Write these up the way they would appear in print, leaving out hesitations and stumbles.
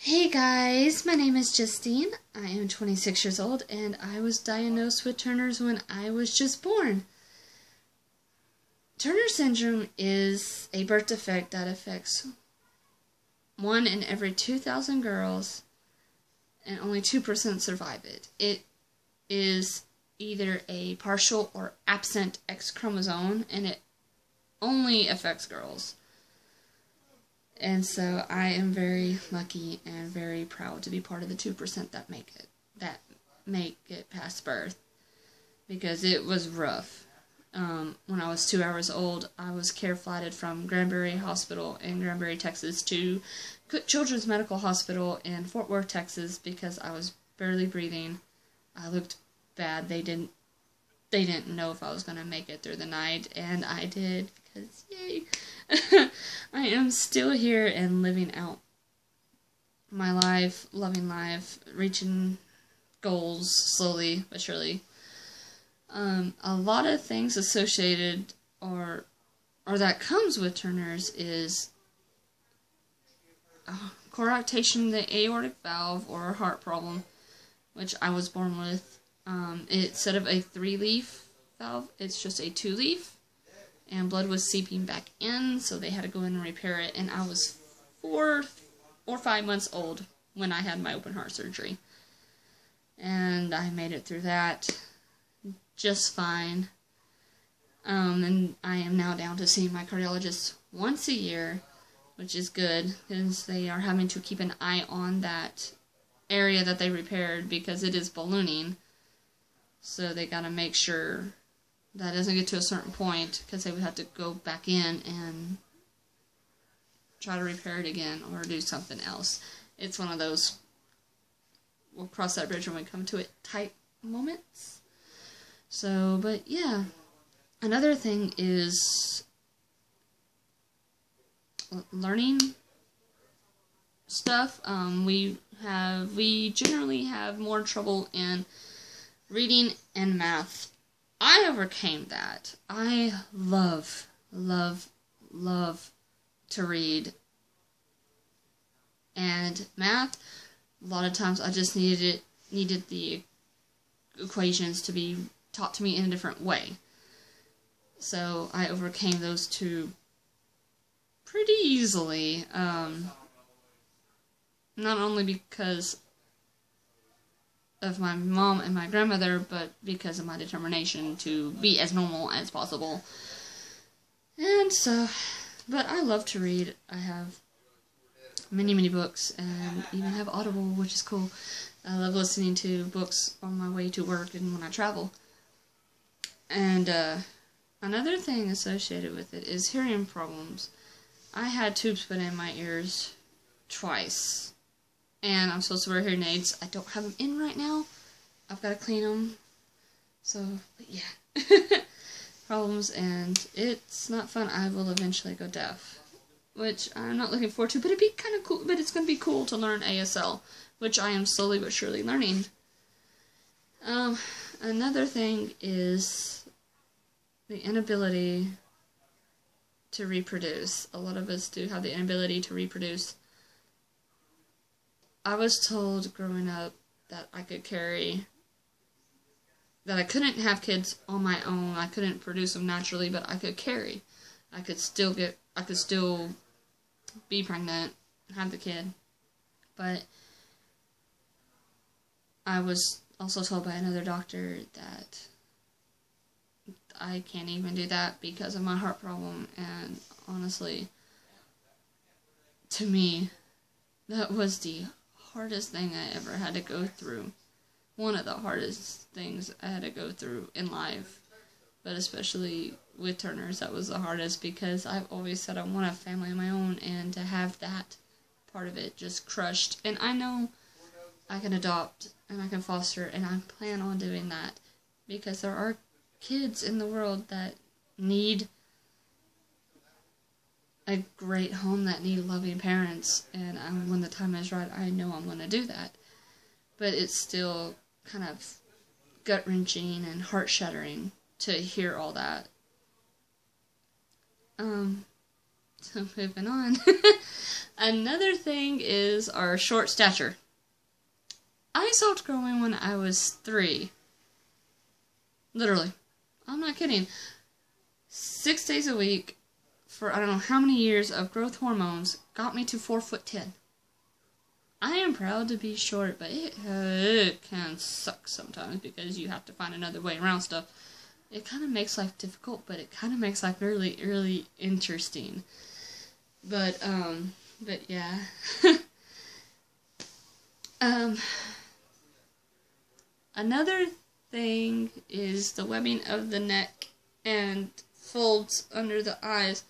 Hey guys, my name is Justine. I am 26 years old and I was diagnosed with Turner's when I was just born. Turner syndrome is a birth defect that affects 1 in every 2,000 girls and only 2% survive it. It is either a partial or absent X chromosome and it only affects girls. And so I am very lucky and very proud to be part of the 2% that make it past birth, because it was rough. When I was 2 hours old, I was care flighted from Granbury Hospital in Granbury, Texas to Children's Medical Hospital in Fort Worth, Texas, because I was barely breathing. I looked bad. They didn't know if I was going to make it through the night, and I did, because yay. I am still here and living out my life, loving life, reaching goals slowly but surely. A lot of things associated or that comes with Turner's is coarctation of the aortic valve or a heart problem, which I was born with. Instead of a 3-leaf valve, it's just a 2-leaf. And blood was seeping back in, so they had to go in and repair it. And I was 4 or 5 months old when I had my open heart surgery. And I made it through that just fine. And I am now down to seeing my cardiologist once a year, which is good, because they are having to keep an eye on that area that they repaired, because it is ballooning. So they gotta make sure that doesn't get to a certain point, because they would have to go back in and try to repair it again or do something else. It's one of those, we'll cross that bridge when we come to it type moments. So, but yeah. Another thing is learning stuff. We generally have more trouble in reading and math. I overcame that. I love to read. And math, a lot of times I just needed the equations to be taught to me in a different way. So I overcame those two pretty easily. Not only because of my mom and my grandmother, but because of my determination to be as normal as possible. And so, but I love to read. I have many books, and even have Audible, which is cool. I love listening to books on my way to work and when I travel. And another thing associated with it is hearing problems. I had tubes put in my ears twice. And I'm supposed to wear hearing aids. I don't have them in right now. I've got to clean them. So, but yeah. Problems, and it's not fun. I will eventually go deaf, which I'm not looking forward to, but it'd be kind of cool. But it's going to be cool to learn ASL, which I am slowly but surely learning. Another thing is the inability to reproduce. A lot of us do have the inability to reproduce. I was told growing up that I couldn't have kids on my own. I couldn't produce them naturally, but I could carry. I could still be pregnant, have the kid. But I was also told by another doctor that I can't even do that because of my heart problem. And honestly, to me, that was the hardest thing I ever had to go through. One of the hardest things I had to go through in life. But especially with Turner's, that was the hardest, because I've always said I want a family of my own, and to have that part of it just crushed. And I know I can adopt and I can foster, and I plan on doing that, because there are kids in the world that need a great home, that need loving parents, and when the time is right, I know I'm going to do that. But it's still kind of gut-wrenching and heart-shattering to hear all that. So moving on. Another thing is our short stature. I stopped growing when I was 3. Literally. I'm not kidding. 6 days a week for I don't know how many years of growth hormones got me to 4'10". I am proud to be short, but it can suck sometimes because you have to find another way around stuff. It kind of makes life difficult, but it kind of makes life really, really interesting. But yeah. Another thing is the webbing of the neck and folds under the eyes.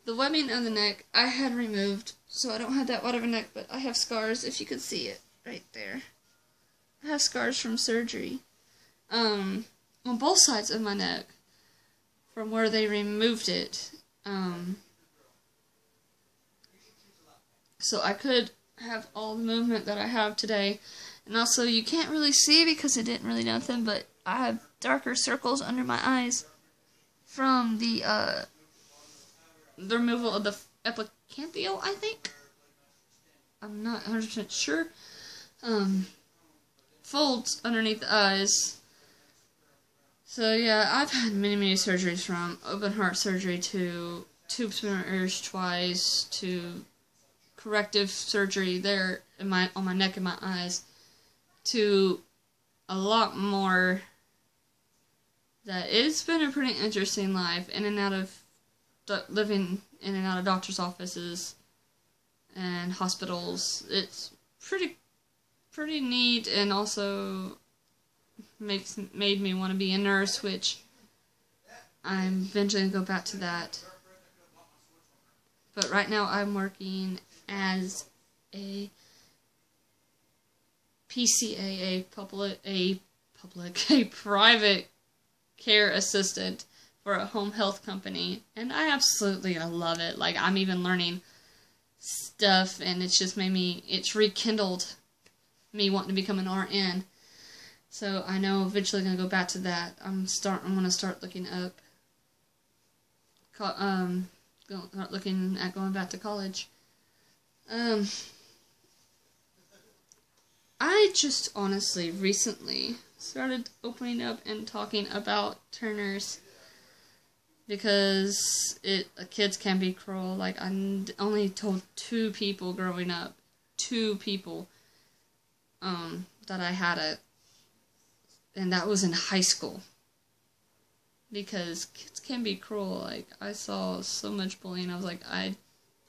The webbing of the neck I had removed, so I don't have that wide of a neck, but I have scars, if you could see it, right there. I have scars from surgery. On both sides of my neck, from where they removed it. So I could have all the movement that I have today. And also, you can't really see because it didn't really do nothing, but I have darker circles under my eyes from the removal of the epicanthial, I think. I'm not 100% sure. Folds underneath the eyes. So yeah, I've had many surgeries, from open heart surgery to tube spinners twice to corrective surgery there on my neck and my eyes, to a lot more. That it's been a pretty interesting life, in and out of living in and out of doctor's offices and hospitals. It's pretty neat, and also made me want to be a nurse, which I'm eventually going to go back to that. But right now I'm working as a PCA, a private care assistant for a home health company, and I absolutely love it. Like, I'm even learning stuff, and it's just it's rekindled me wanting to become an RN. So I know eventually going to go back to that. I'm going to start looking up, looking at going back to college. I just honestly recently started opening up and talking about Turners because kids can be cruel. Like, I only told 2 people growing up, 2 people, that I had it, and that was in high school. Because kids can be cruel. Like, I saw so much bullying. I was like,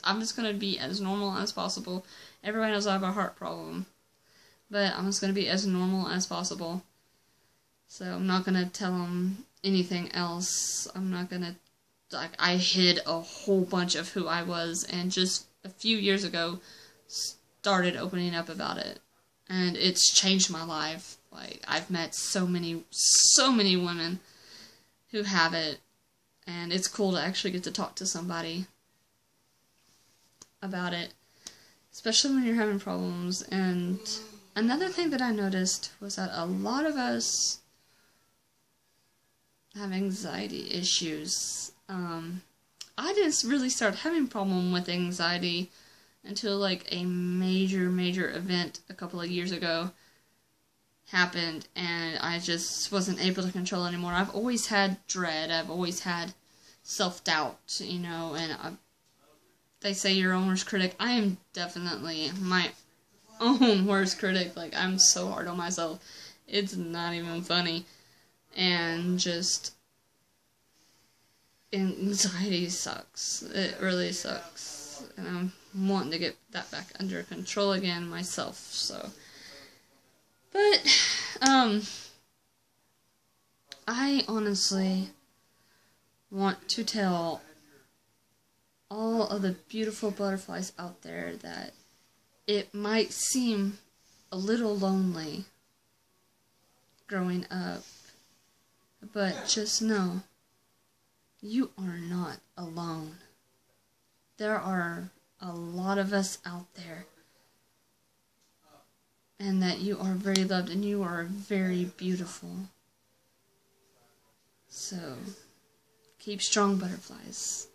I'm just gonna be as normal as possible. Everybody knows I have a heart problem, but I'm just gonna be as normal as possible. So I'm not gonna tell them anything else. I'm not gonna, like, I hid a whole bunch of who I was, and just a few years ago started opening up about it, and it's changed my life. Like, I've met so many women who have it, and it's cool to actually get to talk to somebody about it, especially when you're having problems. And another thing that I noticed was that a lot of us have anxiety issues. I didn't really start having a problem with anxiety until, like, a major event a couple of years ago happened, and I just wasn't able to control it anymore. I've always had dread. I've always had self-doubt, you know, and they say your own worst critic. I am definitely my own worst critic. Like, I'm so hard on myself. It's not even funny. And just, anxiety sucks. It really sucks. And I'm wanting to get that back under control again myself, so. But, I honestly want to tell all of the beautiful butterflies out there that it might seem a little lonely growing up, but just know you are not alone. There are a lot of us out there, and that you are very loved and you are very beautiful. So, keep strong, butterflies.